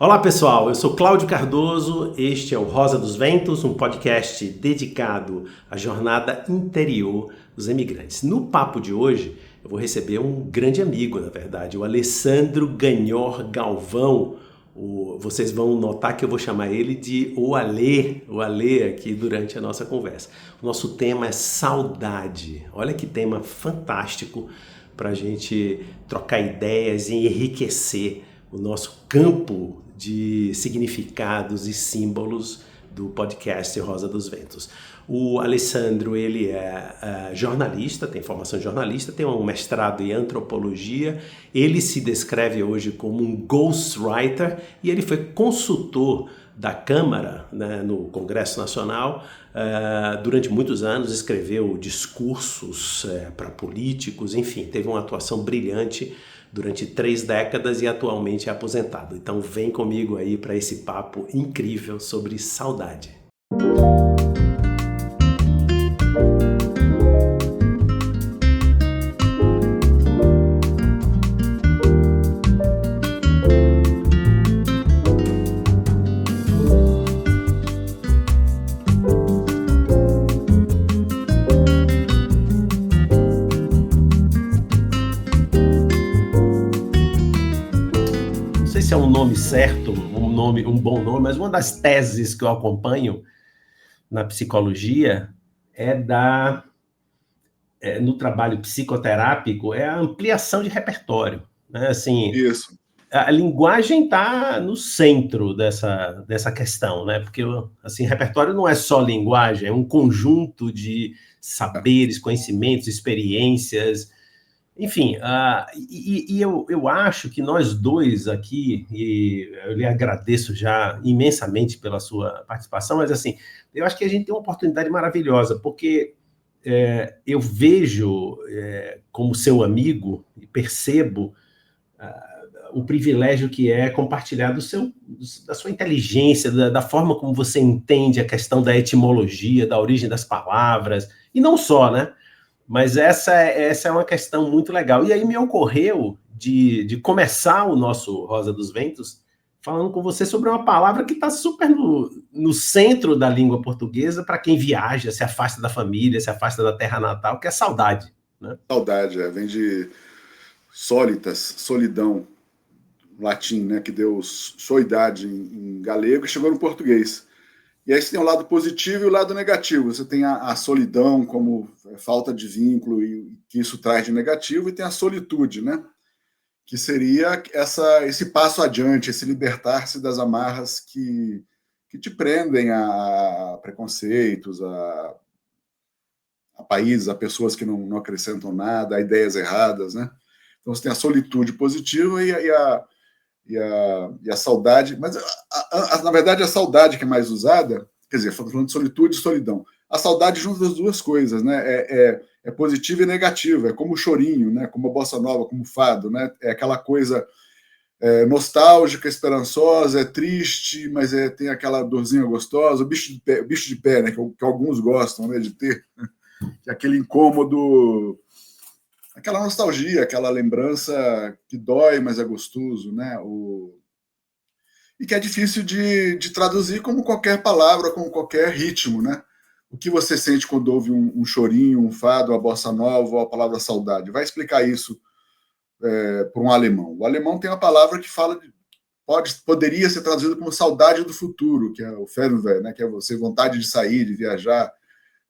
Olá pessoal, eu sou Cláudio Cardoso, este é o Rosa dos Ventos, um podcast dedicado à jornada interior dos imigrantes. No papo de hoje, eu vou receber um grande amigo, na verdade, o Alessandro Ganhor Galvão. Vocês vão notar que eu vou chamar ele de o Alê aqui durante a nossa conversa. O nosso tema é saudade. Olha que tema fantástico para a gente trocar ideias e enriquecer o nosso campo de significados e símbolos do podcast Rosa dos Ventos. O Alessandro, ele é jornalista, tem formação de jornalista, tem um mestrado em antropologia, ele se descreve hoje como um ghostwriter e ele foi consultor da Câmara, né, no Congresso Nacional. Durante muitos anos escreveu discursos para políticos, enfim, teve uma atuação brilhante durante 3 décadas e atualmente é aposentado. Então vem comigo aí para esse papo incrível sobre saudade. É um nome certo, um bom nome, mas uma das teses que eu acompanho na psicologia no trabalho psicoterápico, é a ampliação de repertório, né? Assim, isso. A linguagem está no centro dessa questão, né? Porque assim, repertório não é só linguagem, é um conjunto de saberes, conhecimentos, experiências. Enfim, eu acho que nós dois aqui, e eu lhe agradeço já imensamente pela sua participação, mas assim, eu acho que a gente tem uma oportunidade maravilhosa, porque eu vejo como seu amigo e percebo o privilégio que é compartilhar da sua inteligência, da forma como você entende a questão da etimologia, da origem das palavras, e não só, né? Mas essa é uma questão muito legal. E aí me ocorreu de começar o nosso Rosa dos Ventos falando com você sobre uma palavra que está super no centro da língua portuguesa para quem viaja, se afasta da família, se afasta da terra natal, que é saudade, né? Saudade, vem de solitas, solidão, latim, né, que deu soidade em galego e chegou no português. E aí você tem o lado positivo e o lado negativo. Você tem a solidão como falta de vínculo e que isso traz de negativo, e tem a solitude, né? Que seria esse passo adiante, esse libertar-se das amarras que te prendem a preconceitos, a países, a pessoas que não acrescentam nada, a ideias erradas, né? Então você tem a solitude positiva e a saudade, mas na verdade a saudade que é mais usada, quer dizer, falando de solitude e solidão, a saudade junta as duas coisas, né? É positiva e negativa, é como o chorinho, né? Como a bossa nova, como o fado, né? É aquela coisa nostálgica, esperançosa, é triste, mas tem aquela dorzinha gostosa, o bicho de pé, né? Que alguns gostam, né, de ter, que é aquele incômodo, aquela nostalgia, aquela lembrança que dói, mas é gostoso, né? E que é difícil de traduzir como qualquer palavra, como qualquer ritmo, né? O que você sente quando ouve um chorinho, um fado, uma bossa nova, ou a palavra saudade? Vai explicar isso por um alemão. O alemão tem uma palavra que poderia ser traduzida como saudade do futuro, que é o Fernweh, né? Que é você vontade de sair, de viajar,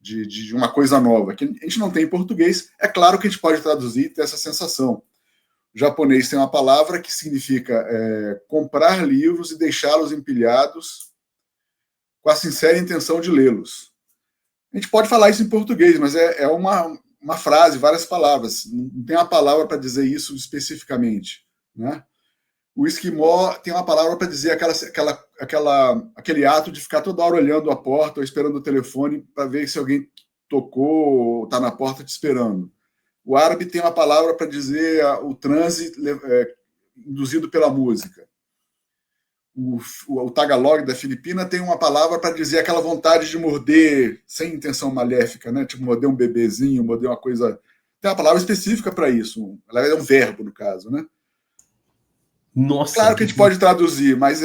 de uma coisa nova, que a gente não tem em português. É claro que a gente pode traduzir e ter essa sensação. O japonês tem uma palavra que significa comprar livros e deixá-los empilhados com a sincera intenção de lê-los. A gente pode falar isso em português, mas é uma frase, várias palavras. Não tem uma palavra para dizer isso especificamente, né? O esquimó tem uma palavra para dizer aquele ato de ficar toda hora olhando a porta ou esperando o telefone para ver se alguém tocou ou está na porta te esperando. O árabe tem uma palavra para dizer o transe induzido pela música. O tagalog da Filipina tem uma palavra para dizer aquela vontade de morder sem intenção maléfica, né? Tipo morder um bebezinho, morder uma coisa. Tem uma palavra específica para isso. Ela é um verbo, no caso, né? Nossa. Claro que a gente pode traduzir, mas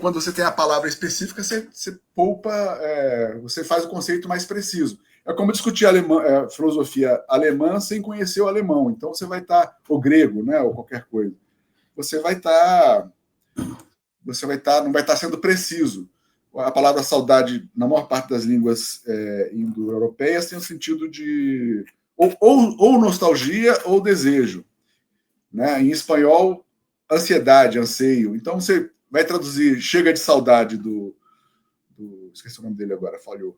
quando você tem a palavra específica, você poupa, você faz o conceito mais preciso. É como discutir filosofia alemã sem conhecer o alemão. Então você vai estar, ou grego, né, ou qualquer coisa. Você vai estar, não vai estar sendo preciso. A palavra saudade, na maior parte das línguas indo-europeias, tem o sentido de ou nostalgia ou desejo. Né? Em espanhol, ansiedade, anseio. Então você vai traduzir chega de saudade do esqueci o nome dele agora, falhou.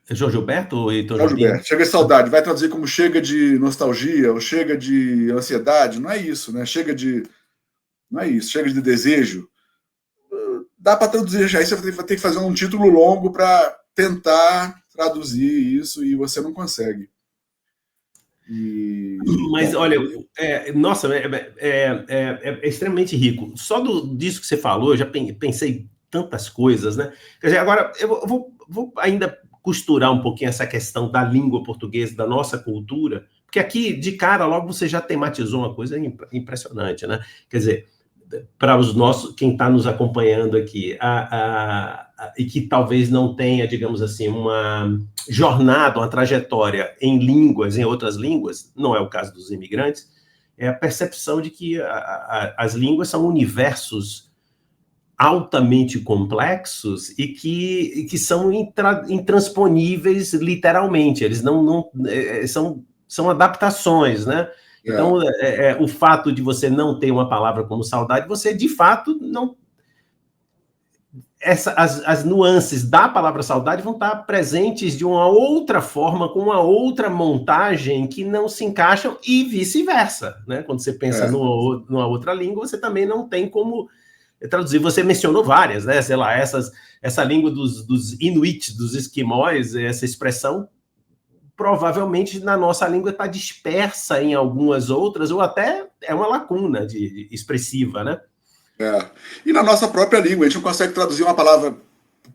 É João Gilberto ou Heitor João Jobim? Gilberto. Chega de saudade, vai traduzir como chega de nostalgia ou chega de ansiedade. Não é isso, né? Não é isso, chega de desejo. Dá para traduzir já. Aí você vai ter que fazer um título longo para tentar traduzir isso e você não consegue. Mas, olha, nossa, é extremamente rico. Só disso que você falou, eu já pensei tantas coisas, né? Quer dizer, agora, eu vou ainda costurar um pouquinho essa questão da língua portuguesa, da nossa cultura, porque aqui, de cara, logo você já tematizou uma coisa impressionante, né? Quer dizer, para os nossos, quem está nos acompanhando aqui, e que talvez não tenha, digamos assim, uma jornada, uma trajetória em línguas, em outras línguas, não é o caso dos imigrantes, é a percepção de que as línguas são universos altamente complexos e que são intransponíveis literalmente, eles não são adaptações, né? Então, o fato de você não ter uma palavra como saudade, você, de fato, não... As nuances da palavra saudade vão estar presentes de uma outra forma, com uma outra montagem que não se encaixam e vice-versa, né? Quando você pensa numa outra língua, você também não tem como traduzir. Você mencionou várias, né? Sei lá, essa língua dos Inuit, dos esquimós, essa expressão provavelmente na nossa língua está dispersa em algumas outras, ou até é uma lacuna expressiva, né? E na nossa própria língua, a gente não consegue traduzir uma palavra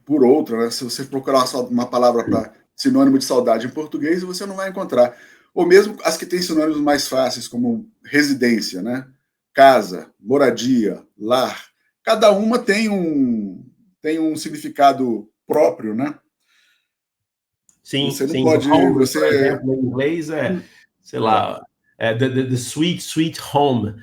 por outra, né? Se você procurar uma palavra para sinônimo de saudade em português, você não vai encontrar. Ou mesmo as que têm sinônimos mais fáceis, como residência, né? Casa, moradia, lar. Cada uma tem um significado próprio, né? Sim, você não sim. pode... Home, por exemplo, em inglês sei lá, the sweet, sweet home.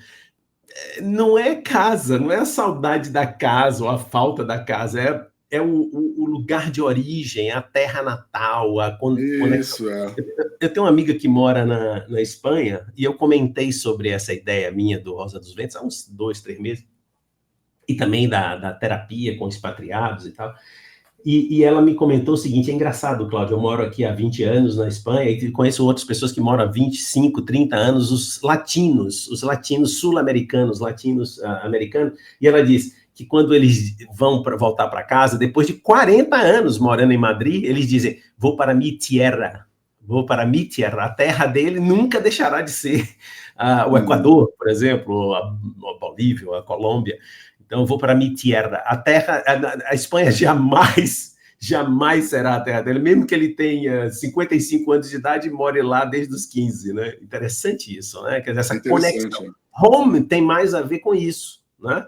Não é casa, não é a saudade da casa ou a falta da casa, é o lugar de origem, a terra natal, a conexão. Eu tenho uma amiga que mora na Espanha e eu comentei sobre essa ideia minha do Rosa dos Ventos há uns 2, 3 meses, e também da terapia com expatriados e tal. E ela me comentou o seguinte: é engraçado, Cláudio, eu moro aqui há 20 anos na Espanha e conheço outras pessoas que moram há 25, 30 anos, os latinos sul-americanos, latinos americanos, e ela diz que quando eles vão voltar para casa, depois de 40 anos morando em Madrid, eles dizem, vou para mi tierra, a terra dele nunca deixará de ser o Equador, por exemplo, a Bolívia, a Colômbia. Então, eu vou para mi tierra. A Espanha jamais será a terra dele, mesmo que ele tenha 55 anos de idade e more lá desde os 15, né? Interessante isso, né? Quer dizer, essa conexão. Home tem mais a ver com isso, né?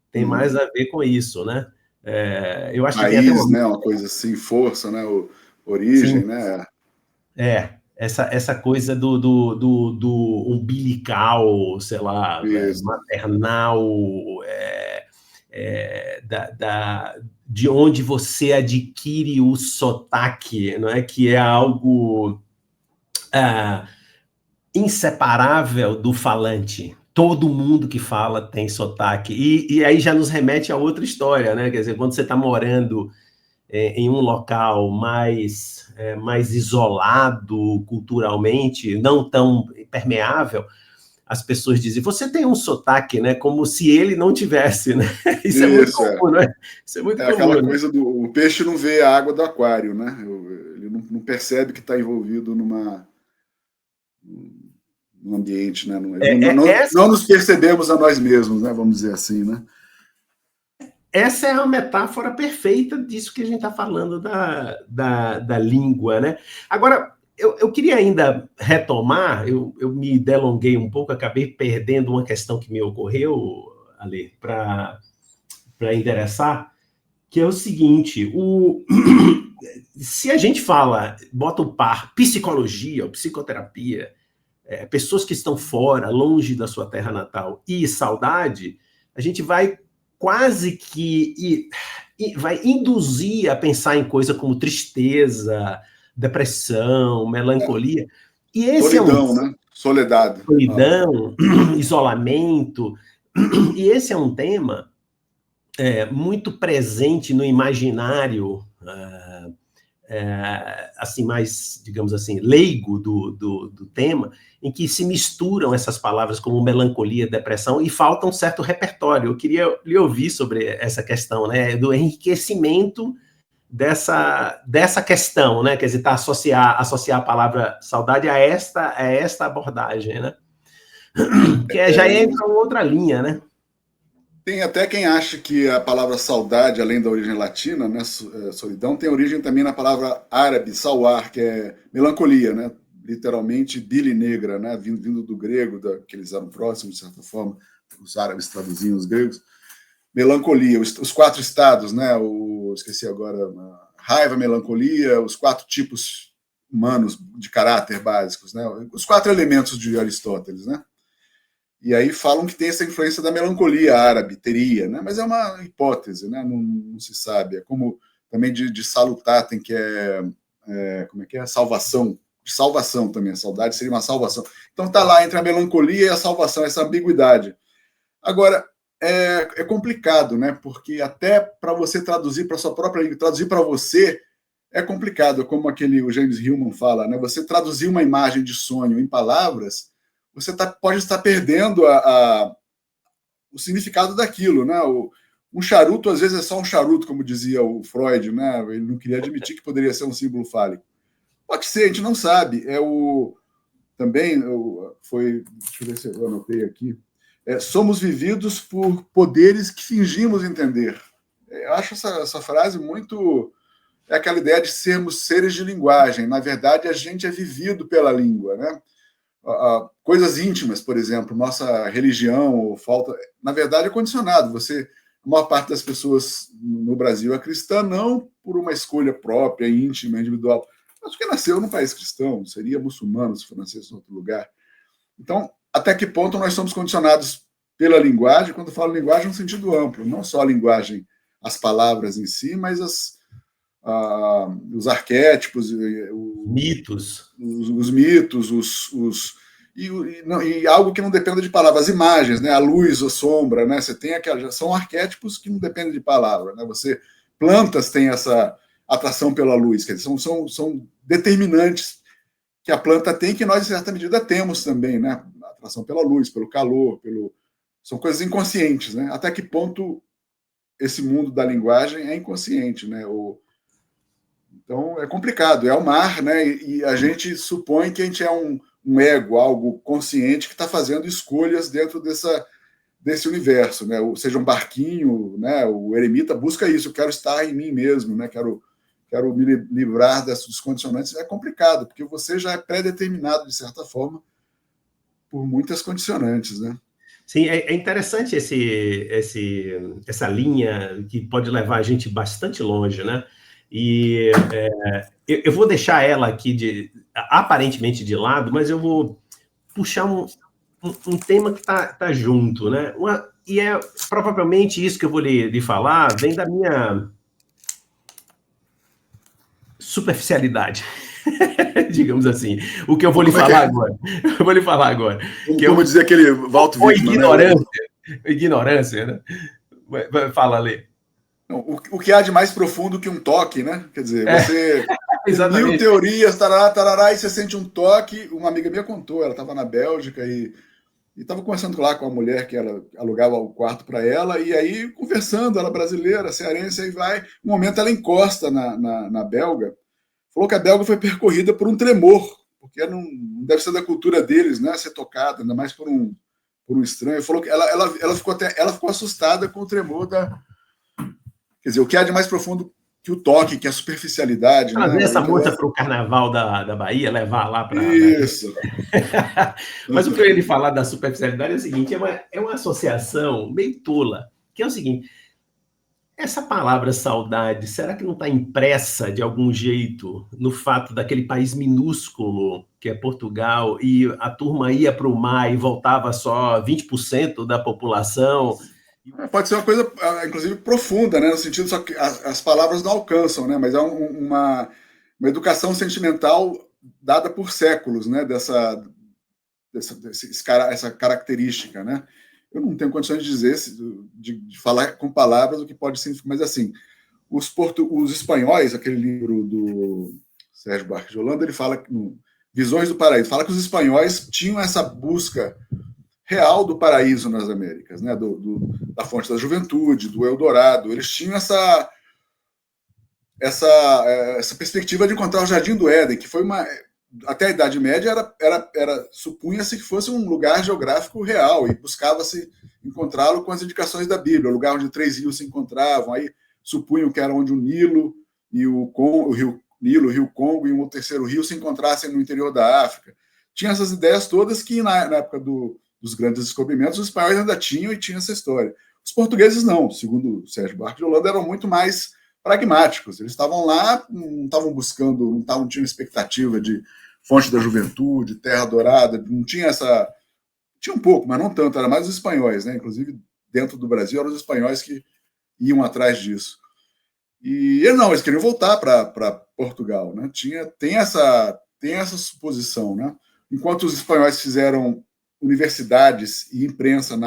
Tem mais a ver com isso, né? Eu acho que tem até uma coisa assim, força, né? Origem, sim, né? Essa coisa do umbilical, sei lá, maternal, de onde você adquire o sotaque, não é? Que é algo inseparável do falante. Todo mundo que fala tem sotaque. E aí já nos remete a outra história, né? Quer dizer, quando você está morando em um local mais isolado culturalmente, não tão permeável, as pessoas dizem, você tem um sotaque, né? Como se ele não tivesse, né? Isso é muito comum, né? Isso é muito comum. Aquela coisa o peixe não vê a água do aquário, né? Ele não percebe que está envolvido num ambiente, né? Não nos percebemos a nós mesmos, né? Vamos dizer assim, né? Essa é a metáfora perfeita disso que a gente está falando da língua, né? Agora, eu queria ainda retomar, eu me delonguei um pouco, acabei perdendo uma questão que me ocorreu, ali, para endereçar, que é o seguinte, se a gente bota o par psicologia ou psicoterapia, pessoas que estão fora, longe da sua terra natal, e saudade, a gente vai quase que vai induzir a pensar em coisa como tristeza, depressão, melancolia. E esse solidão, né? Solidão, isolamento. E esse é um tema muito presente no imaginário assim, mais, digamos assim, leigo do tema, em que se misturam essas palavras como melancolia, depressão, e falta um certo repertório. Eu queria lhe ouvir sobre essa questão, né, do enriquecimento dessa questão, né, quer dizer, associar a palavra saudade a esta abordagem, né, que já entra em outra linha, né. Tem até quem acha que a palavra saudade, além da origem latina, né, solidão, tem origem também na palavra árabe, sawar, que é melancolia, né, literalmente bile negra, né, vindo do grego, que eles eram próximos, de certa forma, os árabes traduziam os gregos. Melancolia, os 4 estados, né, esqueci agora, raiva, melancolia, os 4 tipos humanos de caráter básicos, né, os 4 elementos de Aristóteles, né. E aí falam que tem essa influência da melancolia árabe, teria, né? Mas é uma hipótese, né? Não se sabe. É como também de salutar, tem que como é que é? Salvação. Salvação também, a saudade seria uma salvação. Então está lá entre a melancolia e a salvação, essa ambiguidade. Agora, é complicado, né? Porque até para você traduzir para a sua própria língua, traduzir para você, é complicado, como o James Hillman fala, né? Você traduzir uma imagem de sonho em palavras, você pode estar perdendo o significado daquilo, né? Um charuto, às vezes, é só um charuto, como dizia o Freud, né? Ele não queria admitir que poderia ser um símbolo fálico. Pode ser, a gente não sabe. Também foi... Deixa eu ver se eu anotei aqui. Somos vividos por poderes que fingimos entender. Eu acho essa frase muito... É aquela ideia de sermos seres de linguagem. Na verdade, a gente é vivido pela língua, né? Coisas íntimas, por exemplo, nossa religião ou falta, na verdade é condicionado. A maior parte das pessoas no Brasil é cristã não por uma escolha própria, íntima, individual, mas porque nasceu num país cristão, seria muçulmano se for nascesse em outro lugar. Então, até que ponto nós somos condicionados pela linguagem? Quando eu falo linguagem, no sentido amplo, não só a linguagem, as palavras em si, mas os arquétipos, os mitos, e algo que não dependa de palavras, as imagens, né? A luz, a sombra, né? Você tem são arquétipos que não dependem de palavra, né? Plantas têm essa atração pela luz, quer dizer, são determinantes que a planta tem, que nós, em certa medida, temos também, né? A atração pela luz, pelo calor, são coisas inconscientes, né? Até que ponto esse mundo da linguagem é inconsciente, né? Então, é complicado, é o mar, né? E a gente supõe que a gente é um ego, algo consciente que está fazendo escolhas dentro desse universo, né? Seja um barquinho, né? O eremita busca isso, eu quero estar em mim mesmo, né? Quero me livrar dos condicionantes. É complicado, porque você já é pré-determinado, de certa forma, por muitas condicionantes, né? Sim, é interessante essa linha que pode levar a gente bastante longe, né? E eu vou deixar ela aqui aparentemente de lado, mas eu vou puxar um tema que tá junto, né? E provavelmente isso que eu vou lhe falar vem da minha superficialidade, digamos assim. O que eu vou lhe falar agora. Eu vou lhe falar agora. Como dizer aquele Walt Whitman, ignorância, né? Fala, Lê. O que há de mais profundo que um toque, né? Quer dizer, você tem mil teorias, tarará, e você sente um toque. Uma amiga minha contou, ela estava na Bélgica e estava conversando lá com a mulher que ela alugava o quarto para ela, e aí conversando, ela brasileira, cearense, aí vai. Um momento ela encosta na belga, falou que a belga foi percorrida por um tremor, porque não deve ser da cultura deles, né? Ser tocada, ainda mais por um estranho. Falou que ela ficou assustada com o tremor Quer dizer, o que há de mais profundo que o toque, que a superficialidade, né? Trazer essa moça para o carnaval da Bahia, levar lá para... Isso. Mas o que eu ia lhe falar da superficialidade é o seguinte, é uma associação meio tola, que é o seguinte, essa palavra saudade, será que não está impressa de algum jeito no fato daquele país minúsculo que é Portugal e a turma ia para o mar e voltava só 20% da população? Pode ser uma coisa, inclusive, profunda, né? No sentido só que as palavras não alcançam, né? Mas é uma educação sentimental dada por séculos, né? Essa característica, né? Eu não tenho condições de dizer, de falar com palavras o que pode significar, mas assim, os espanhóis, aquele livro do Sérgio Buarque de Holanda, ele fala, Visões do Paraíso, fala que os espanhóis tinham essa busca real do paraíso nas Américas, né? Da fonte da juventude, do Eldorado. Eles tinham essa perspectiva de encontrar o Jardim do Éden, que foi até a Idade Média supunha-se que fosse um lugar geográfico real e buscava-se encontrá-lo com as indicações da Bíblia, o lugar onde 3 rios se encontravam. Aí supunham que era onde o Nilo e o Rio Congo e um terceiro rio se encontrassem no interior da África. Tinha essas ideias todas que na época dos grandes descobrimentos, os espanhóis ainda tinham e tinham essa história. Os portugueses não, segundo o Sérgio Buarque de Holanda, eram muito mais pragmáticos. Eles estavam lá, não estavam buscando, não tinham expectativa de fonte da juventude, terra dourada, não tinha essa... Tinha um pouco, mas não tanto, era mais os espanhóis, né? Inclusive, dentro do Brasil, eram os espanhóis que iam atrás disso. E eles queriam voltar para Portugal, né? Tem essa suposição, né? Enquanto os espanhóis fizeram universidades e imprensa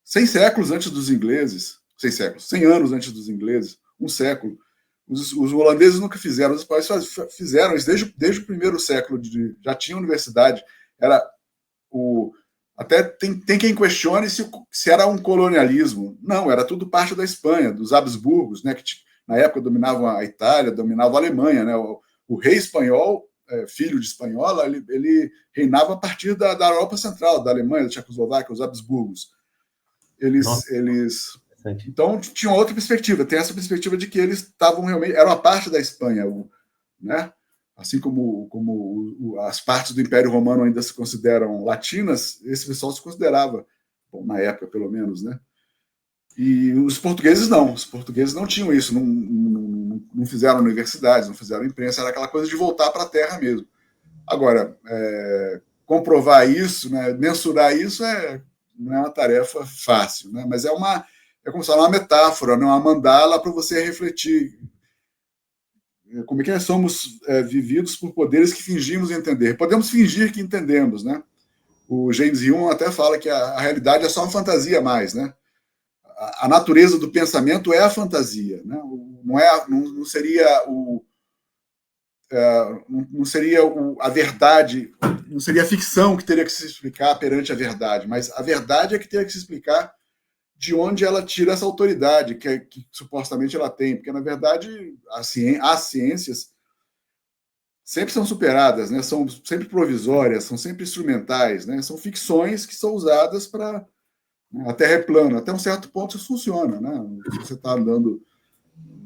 100 séculos antes dos ingleses, 100 anos antes dos ingleses, um século, os holandeses nunca fizeram, os espanhóis fizeram isso desde o primeiro século, já tinha universidade, até tem quem questione se era um colonialismo. Não, era tudo parte da Espanha, dos Habsburgos, né, que na época dominavam a Itália, dominavam a Alemanha, né? O rei espanhol, filho de espanhola, ele reinava a partir da Europa Central, da Alemanha, da Tchecoslováquia, os Habsburgos. Então, tinha outra perspectiva. Tem essa perspectiva de que eles estavam realmente... Eram a parte da Espanha, né? Assim como as partes do Império Romano ainda se consideram latinas, esse pessoal se considerava, bom, na época, pelo menos, né? E os portugueses não. Os portugueses não tinham isso. Não fizeram universidades, não fizeram imprensa. Era aquela coisa de voltar para a terra mesmo. Agora, comprovar isso, né, mensurar isso não é uma tarefa fácil, né? Mas é como se fosse uma metáfora, né? Uma mandala para você refletir como é que nós somos vividos por poderes que fingimos entender. Podemos fingir que entendemos, né? O James Hume até fala que a realidade é só uma fantasia a mais, né? A natureza do pensamento é a fantasia, né? Não seria a verdade, não seria a ficção que teria que se explicar perante a verdade, mas a verdade é que teria que se explicar de onde ela tira essa autoridade que supostamente ela tem, porque, na verdade, as ciências sempre são superadas, né? São sempre provisórias, são sempre instrumentais, né? São ficções que são usadas para... A Terra é plana. Até um certo ponto isso funciona, né? Se você está andando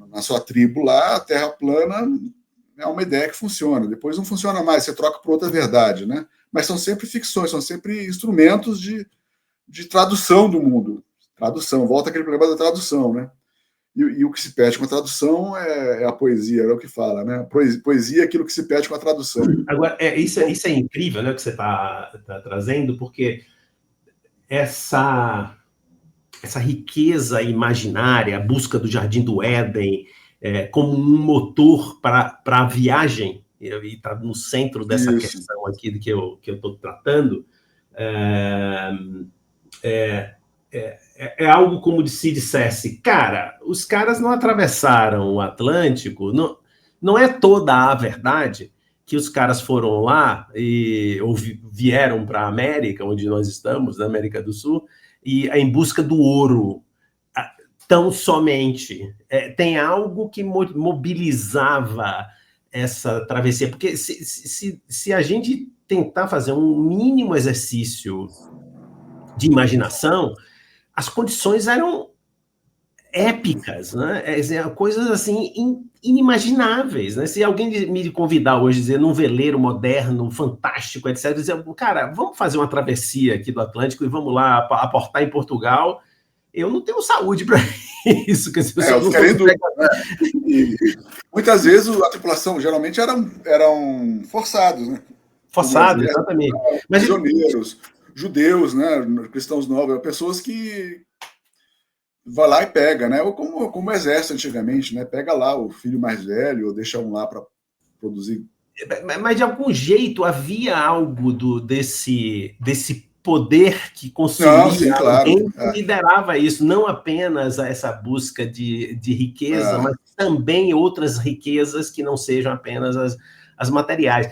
na sua tribo lá, a Terra plana é uma ideia que funciona. Depois não funciona mais, você troca por outra verdade, né? Mas são sempre ficções, são sempre instrumentos de tradução do mundo. Tradução, volta aquele problema da tradução, né? E o que se pede com a tradução é a poesia, é o que fala, né? Poesia é aquilo que se pede com a tradução. Agora, isso é incrível, né, que você está trazendo, porque essa riqueza imaginária, a busca do Jardim do Éden, como um motor para a viagem, e está no centro dessa questão aqui do que eu estou tratando, é algo como se dissesse, cara, os caras não atravessaram o Atlântico, não é toda a verdade que os caras foram lá ou vieram para a América, onde nós estamos, na América do Sul, e em busca do ouro, tão somente. Tem algo que mobilizava essa travessia, porque se a gente tentar fazer um mínimo exercício de imaginação, as condições eram épicas, né? Coisas assim inimagináveis, né? Se alguém me convidar hoje, dizer num veleiro moderno, fantástico, etc., dizer, cara, vamos fazer uma travessia aqui do Atlântico e vamos lá aportar em Portugal, eu não tenho saúde para isso, quer dizer, eu ficaria em dúvida, né? E muitas vezes a tripulação geralmente eram forçados, né? Forçado, exatamente. Prisioneiros, judeus, né? Cristãos novos, pessoas que vai lá e pega, né? Ou como o exército antigamente, né? Pega lá o filho mais velho ou deixa um lá para produzir. Mas de algum jeito havia algo desse poder que consumia alguém que liderava isso, não apenas essa busca de riqueza, mas também outras riquezas que não sejam apenas as materiais.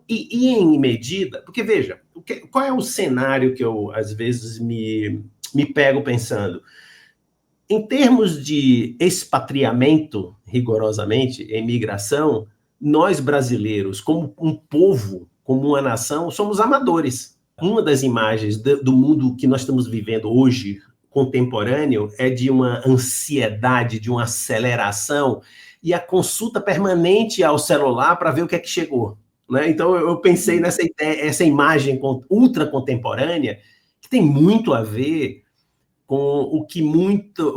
E em medida, porque veja, qual é o cenário que eu às vezes me pego pensando? Em termos de expatriamento, rigorosamente, imigração, nós brasileiros, como um povo, como uma nação, somos amadores. Uma das imagens do mundo que nós estamos vivendo hoje, contemporâneo, é de uma ansiedade, de uma aceleração e a consulta permanente ao celular para ver o que é que chegou. Né? Então, eu pensei nessa ideia, essa imagem ultra contemporânea, que tem muito a ver com o que muito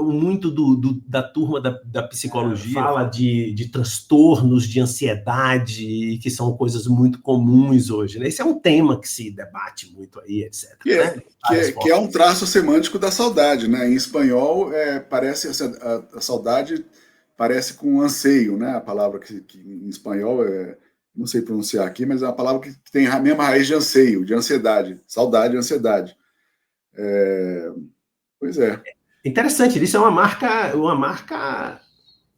da turma da psicologia fala de transtornos, de ansiedade, que são coisas muito comuns hoje. Né? Esse é um tema que se debate muito aí, etc. Que é um traço semântico da saudade. Né? Em espanhol, parece a saudade parece com anseio, né? A palavra que em espanhol não sei pronunciar aqui, mas é uma palavra que tem a mesma raiz de anseio, de ansiedade, saudade e ansiedade. Pois é. Interessante, isso é uma marca.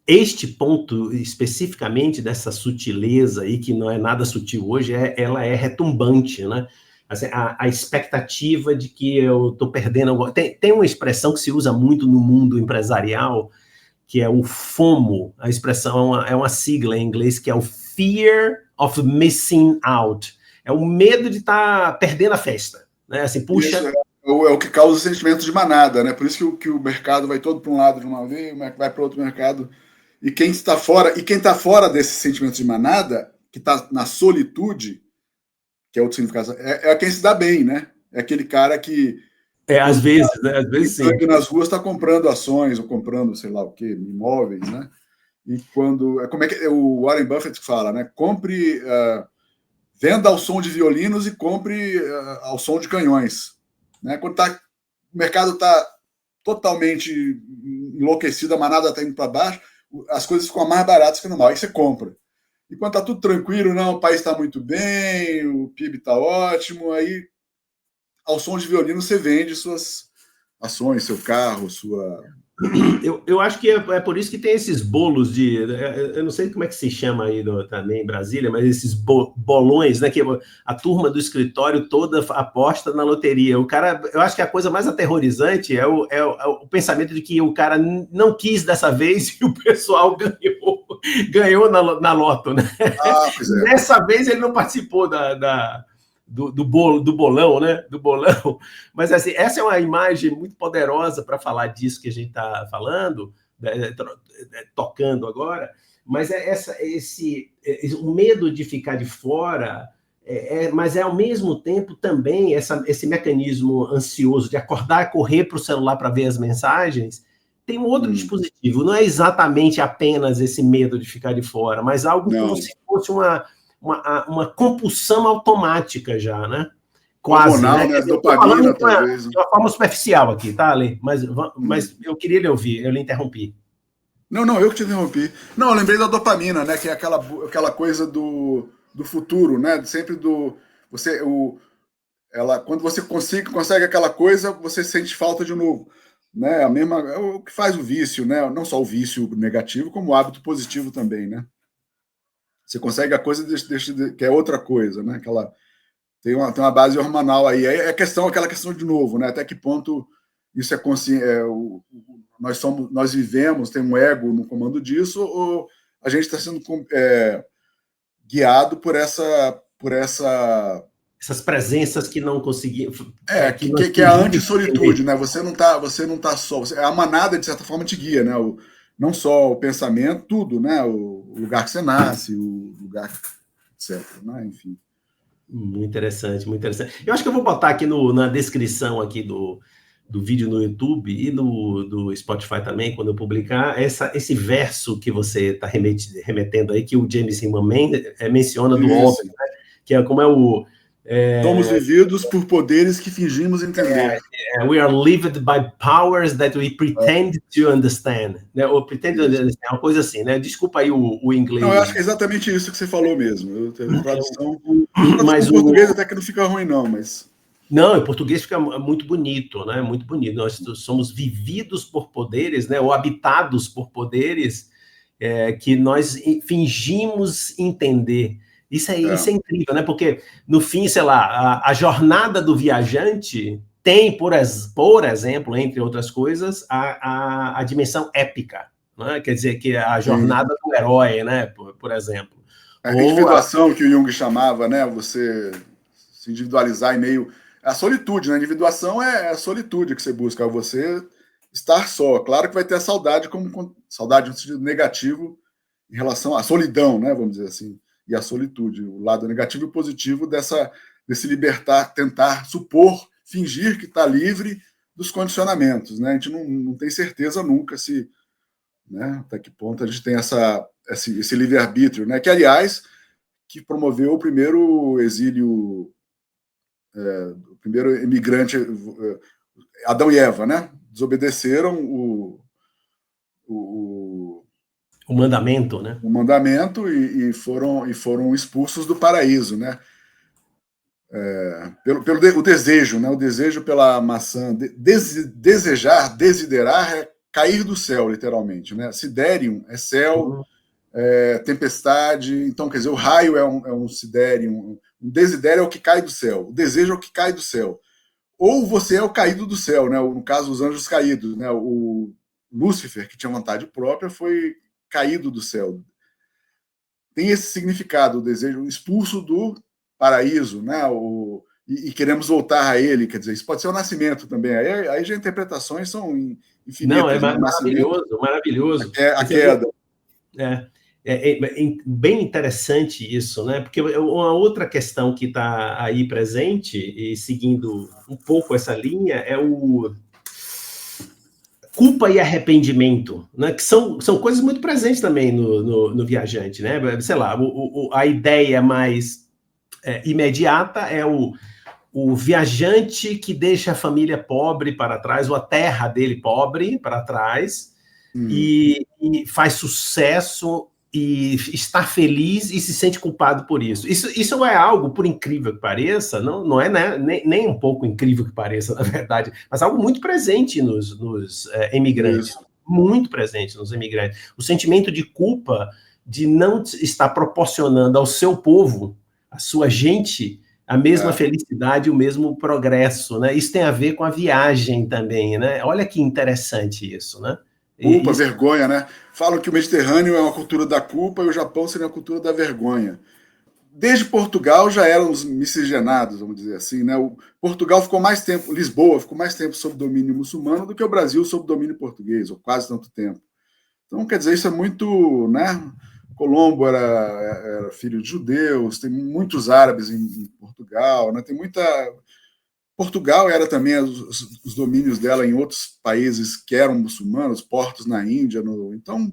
Este ponto, especificamente dessa sutileza aí, que não é nada sutil hoje, ela é retumbante, né? Assim, a expectativa de que eu estou perdendo... Tem uma expressão que se usa muito no mundo empresarial, que é o FOMO, a expressão é uma sigla em inglês, que é o Fear of Missing Out. É o medo de estar perdendo a festa. Né? Assim, puxa... Isso é o que causa o sentimento de manada, né? Por isso que o mercado vai todo para um lado de uma vez, vai para outro mercado. E quem está fora desse sentimento de manada, que está na solitude, que é outro significado, é quem se dá bem, né? É aquele cara que às vezes, né? Às vezes sim. Nas ruas está comprando ações ou comprando, sei lá o quê, imóveis, né? E quando... Como é que o Warren Buffett fala, né? Venda ao som de violinos e compre ao som de canhões. Né? Quando o mercado está totalmente enlouquecido, a manada está indo para baixo, as coisas ficam mais baratas que normal, aí você compra. E quando está tudo tranquilo, não, o país está muito bem, o PIB está ótimo, aí ao som de violino você vende suas ações, seu carro, sua... Eu acho que é por isso que tem esses bolos eu não sei como é que se chama aí também em Brasília, mas esses bolões, né? Que a turma do escritório toda aposta na loteria. O cara, eu acho que a coisa mais aterrorizante é o pensamento de que o cara não quis dessa vez e o pessoal ganhou na loto, né? Pois é. Dessa vez ele não participou do bolão, né? Do bolão. Mas assim, essa é uma imagem muito poderosa para falar disso que a gente está falando, tocando agora. Mas o medo de ficar de fora, mas ao mesmo tempo também esse mecanismo ansioso de acordar, correr para o celular para ver as mensagens. Tem um outro dispositivo. Não é exatamente apenas esse medo de ficar de fora, mas algo como se fosse uma compulsão automática já, né? Quase, hormonal, né? Dopamina, talvez. De uma forma superficial aqui, tá, Ale? Mas eu queria lhe ouvir, eu lhe interrompi. Não, eu que te interrompi. Não, eu lembrei da dopamina, né? Que é aquela coisa do futuro, né? Sempre quando você consegue aquela coisa, você sente falta de novo. Né? É o que faz o vício, né? Não só o vício negativo, como o hábito positivo também, né? Você consegue a coisa que é outra coisa, né? Tem uma base hormonal aí. É aquela questão de novo, né? Até que ponto isso é consciente? Nós vivemos, tem um ego no comando disso, ou a gente está sendo guiado por essa essas presenças que não conseguiam... que é a anti-solitude, né? Você não tá só. A manada, de certa forma, te guia, né? Não só o pensamento, tudo, né? O lugar que você nasce, o lugar, etc. Né? Enfim. Muito interessante, muito interessante. Eu acho que eu vou botar aqui na descrição aqui do vídeo no YouTube e do Spotify também, quando eu publicar, esse verso que você está remetendo aí, que o James Hillman menciona do homem, né? Que é como é o... Somos vividos por poderes que fingimos entender. We are lived by powers that we pretend to understand. Né? Ou pretend to understand, uma coisa assim, né? Desculpa aí o inglês. Não, eu acho que é exatamente isso que você falou mesmo. A tradução mas em português até que não fica ruim, não, mas... Não, em português fica muito bonito, né? Muito bonito. Nós somos vividos por poderes, né? Ou habitados por poderes que nós fingimos entender. Isso é incrível, né? Porque, no fim, sei lá, a jornada do viajante tem, por exemplo, entre outras coisas, a dimensão épica, né? Quer dizer, que a jornada do herói, né? Por exemplo. A individuação que o Jung chamava, né? Você se individualizar em meio... A solitude, né? A individuação é a solitude que você busca, você estar só. Claro que vai ter a saudade, saudade no sentido negativo em relação à solidão, né? Vamos dizer assim. E a solitude, o lado negativo e positivo desse libertar, tentar supor, fingir que está livre dos condicionamentos, né? A gente não tem certeza nunca se, né, até que ponto a gente tem esse livre-arbítrio, né? Que, aliás, que promoveu o primeiro exílio, o primeiro imigrante, Adão e Eva, né? Desobedeceram o mandamento, né? O mandamento e foram expulsos do paraíso, né? Pelo o desejo, né? O desejo pela maçã. Desejar, desiderar é cair do céu, literalmente, né? Siderium é céu, tempestade. Então, quer dizer, o raio é um siderium. Um desidério é o que cai do céu. O desejo é o que cai do céu. Ou você é o caído do céu, né? No caso, os anjos caídos, né? O Lúcifer, que tinha vontade própria, foi caído do céu. Tem esse significado, o desejo, expulso do paraíso, né? E queremos voltar a ele, quer dizer, isso pode ser o nascimento também. Aí já interpretações são infinitas. Não, é maravilhoso, maravilhoso. A queda. É bem interessante isso, né? Porque uma outra questão que está aí presente, e seguindo um pouco essa linha, é o culpa e arrependimento, né? Que são coisas muito presentes também no viajante, né? Sei lá, a ideia mais imediata é o viajante que deixa a família pobre para trás, ou a terra dele pobre para trás, e faz sucesso e está feliz e se sente culpado por isso. Isso é algo, por incrível que pareça, não é, né, nem um pouco incrível que pareça, na verdade, mas algo muito presente nos emigrantes. Isso. Muito presente nos emigrantes. O sentimento de culpa de não estar proporcionando ao seu povo, à sua gente, a mesma felicidade, o mesmo progresso, né? Isso tem a ver com a viagem também, né? Olha que interessante isso, né? Culpa, vergonha, né? Falam que o Mediterrâneo é uma cultura da culpa e o Japão seria uma cultura da vergonha. Desde Portugal já eram os miscigenados, vamos dizer assim, né? Portugal ficou mais tempo, Lisboa ficou mais tempo sob domínio muçulmano do que o Brasil sob domínio português, ou quase tanto tempo. Então, quer dizer, isso é muito, né? Colombo era filho de judeus, tem muitos árabes em Portugal, né? Tem muita... Portugal era também os domínios dela em outros países que eram muçulmanos, portos na Índia. Então,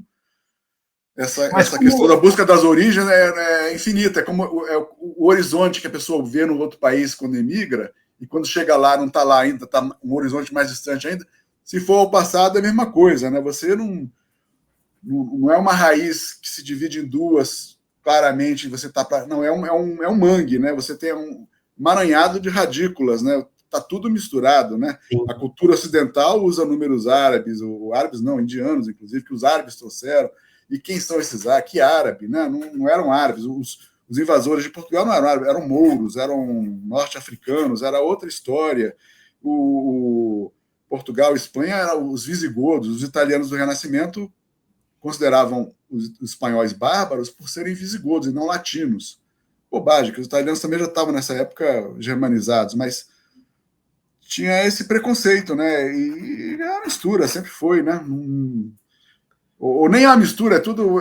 essa questão da busca das origens é infinita. É como o horizonte que a pessoa vê no outro país quando emigra, e quando chega lá, não está lá ainda, está um horizonte mais distante ainda. Se for ao passado, é a mesma coisa, né? Você não é uma raiz que se divide em duas, claramente. Você tá não, é um mangue, né? Você tem um emaranhado de radículas, né? Está tudo misturado, né? Sim. A cultura ocidental usa números árabes, ou árabes não, indianos, inclusive, que os árabes trouxeram. E quem são esses árabes? Que árabe, né? Não eram árabes. Os invasores de Portugal não eram árabes, eram mouros, eram norte-africanos, era outra história. Portugal e Espanha eram os visigodos, os italianos do Renascimento consideravam os espanhóis bárbaros por serem visigodos e não latinos. bobagem, que os italianos também já estavam nessa época germanizados, mas tinha esse preconceito, né? E a mistura sempre foi, né? Ou nem a mistura, é tudo.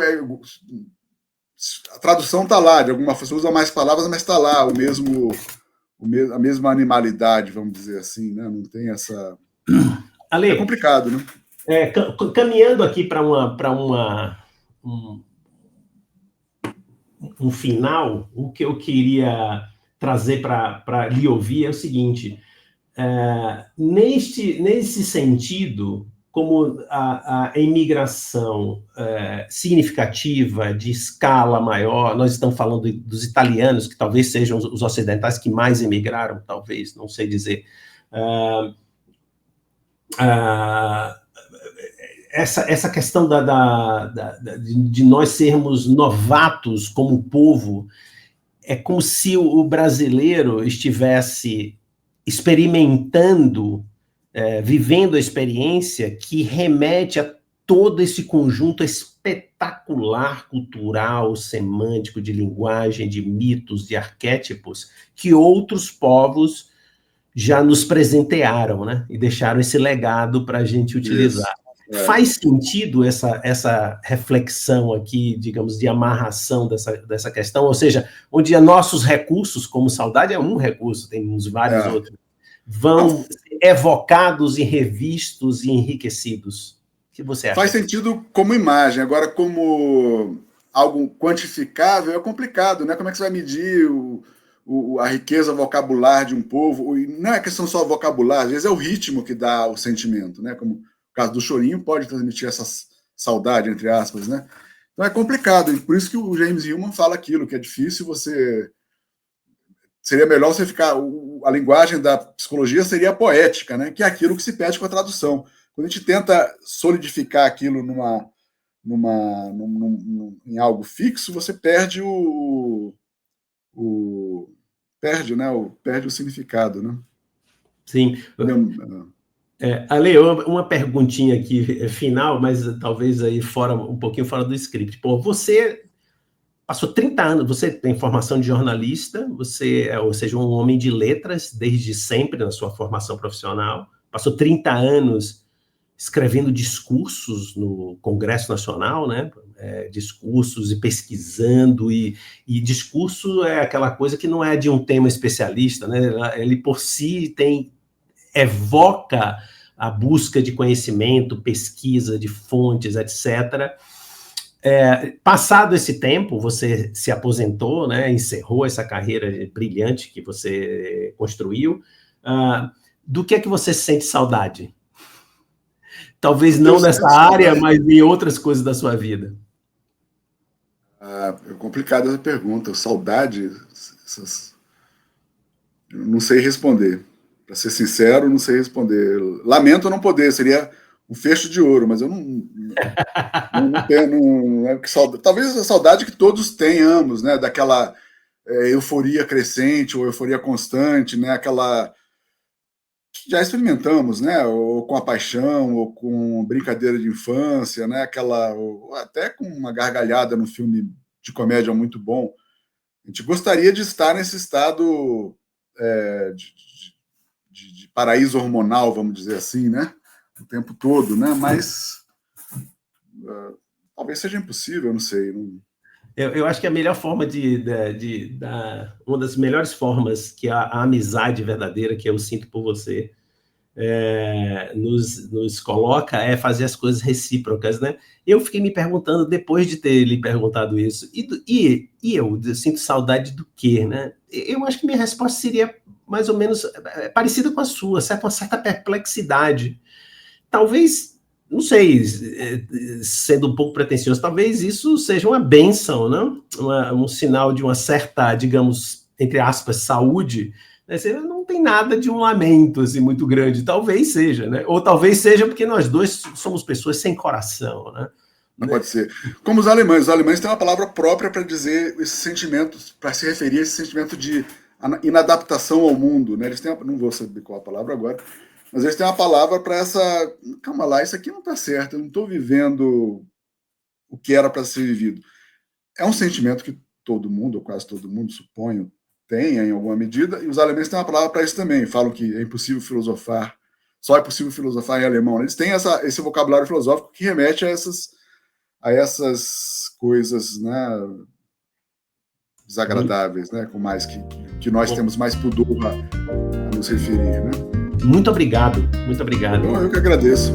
A tradução está lá, de alguma forma, você usa mais palavras, mas está lá a mesma animalidade, vamos dizer assim, né? Não tem essa. Ale, é complicado, né? Caminhando aqui para um final, o que eu queria trazer para lhe ouvir é o seguinte: nesse sentido, como a imigração significativa, de escala maior, nós estamos falando dos italianos, que talvez sejam os ocidentais que mais emigraram, talvez, não sei dizer. Essa questão de nós sermos novatos como povo, é como se o brasileiro estivesse experimentando, vivendo a experiência que remete a todo esse conjunto espetacular, cultural, semântico, de linguagem, de mitos, de arquétipos, que outros povos já nos presentearam, né? E deixaram esse legado para a gente utilizar. Faz sentido essa reflexão aqui, digamos, de amarração dessa questão? Ou seja, onde nossos recursos, como saudade é um recurso, temos vários outros, vão ser evocados e revistos e enriquecidos. O que você acha? Faz sentido como imagem. Agora, como algo quantificável, é complicado, né? Como é que você vai medir a riqueza vocabular de um povo? E não é questão só vocabular, às vezes é o ritmo que dá o sentimento, né? Como o caso do chorinho pode transmitir essa saudade, entre aspas, né? Então é complicado, e por isso que o James Hillman fala aquilo, que é difícil você... Seria melhor você ficar... A linguagem da psicologia seria a poética, né? Que é aquilo que se pede com a tradução. Quando a gente tenta solidificar aquilo em algo fixo, você perde perde o significado, né? Sim. Ale, uma perguntinha aqui final, mas talvez aí um pouquinho fora do script. Pô, você passou 30 anos, você tem formação de jornalista, ou seja, um homem de letras desde sempre na sua formação profissional, passou 30 anos escrevendo discursos no Congresso Nacional, né? Discursos e pesquisando, e discurso é aquela coisa que não é de um tema especialista, né? Ele por si evoca a busca de conhecimento, pesquisa de fontes, etc. Passado esse tempo, você se aposentou, né? Encerrou essa carreira brilhante que você construiu. Do que é que você sente saudade? Talvez não nessa área, mas em outras coisas da sua vida. É complicada essa pergunta. Saudade, eu não sei responder. Para ser sincero, não sei responder. Lamento não poder, seria um fecho de ouro, mas eu não tenho. Talvez a saudade que todos tenhamos, né? Daquela euforia crescente ou euforia constante, né? Aquela que já experimentamos, né? Ou com a paixão, ou com brincadeira de infância, né? Ou até com uma gargalhada no filme de comédia muito bom. A gente gostaria de estar nesse estado de paraíso hormonal, vamos dizer assim, né? O tempo todo, né? Mas talvez seja impossível, não sei. Eu acho que a melhor forma uma das melhores formas que a amizade verdadeira que eu sinto por você nos coloca é fazer as coisas recíprocas, né? Eu fiquei me perguntando, depois de ter lhe perguntado isso, e eu sinto saudade do quê, né? Eu acho que minha resposta seria mais ou menos parecida com a sua, uma certa perplexidade. Talvez, não sei, sendo um pouco pretensioso, talvez isso seja uma bênção, não? Um sinal de uma certa, digamos, entre aspas, saúde. Você não tem nada de um lamento assim, muito grande, talvez seja, né? Ou talvez seja porque nós dois somos pessoas sem coração, né? Não pode ser. Como os alemães têm uma palavra própria para dizer esse sentimento, para se referir a esse sentimento de inadaptação ao mundo, né? Eles têm, não vou saber qual a palavra agora, mas eles têm uma palavra para essa... Calma lá, isso aqui não está certo, eu não estou vivendo o que era para ser vivido. É um sentimento que todo mundo, ou quase todo mundo, suponho, tem em alguma medida, e os alemães têm uma palavra para isso também, falam que é impossível filosofar, só é possível filosofar em alemão. Eles têm esse vocabulário filosófico que remete a essas coisas, né, desagradáveis, né, com mais que nós temos mais pudor a nos referir, né? Muito obrigado, muito obrigado. Eu que agradeço.